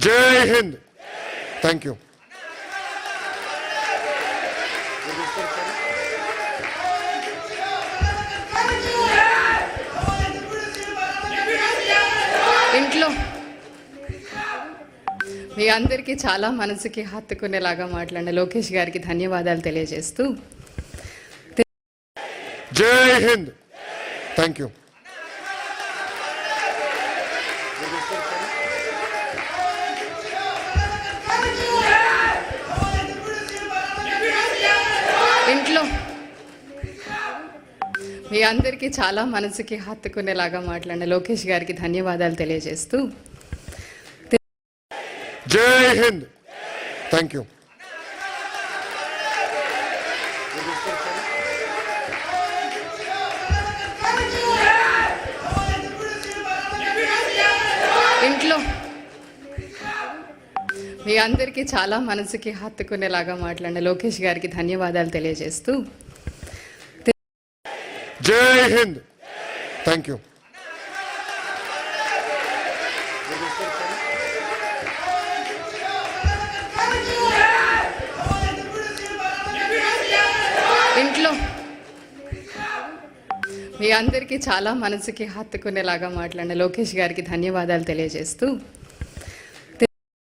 జై Hind. Thank you. ఇంట్లో మీ అందరికీ చాలా మనసుకి హత్తుకునేలాగా మాట్లాడిన లోకేష్ గారికి ధన్యవాదాలు తెలియజేస్తూ జై హింద్. Thank you. ఇంట్లో మీ అందరికీ చాలా మనసుకి హత్తుకునేలాగా మాట్లాడిన లోకేష్ గారికి ధన్యవాదాలు తెలియజేస్తూ జై హింద్. Thank you. ఇంట్లో మీ అందరికీ చాలా మనసుకి హత్తుకునేలాగా మాట్లాడిన లోకేష్ గారికి ధన్యవాదాలు తెలియజేస్తూ జై హింద్. Thank you. ఇంట్లో మీ అందరికీ చాలా మనసుకి హత్తుకునేలాగా మాట్లాడిన లోకేష్ గారికి ధన్యవాదాలు తెలియజేస్తూ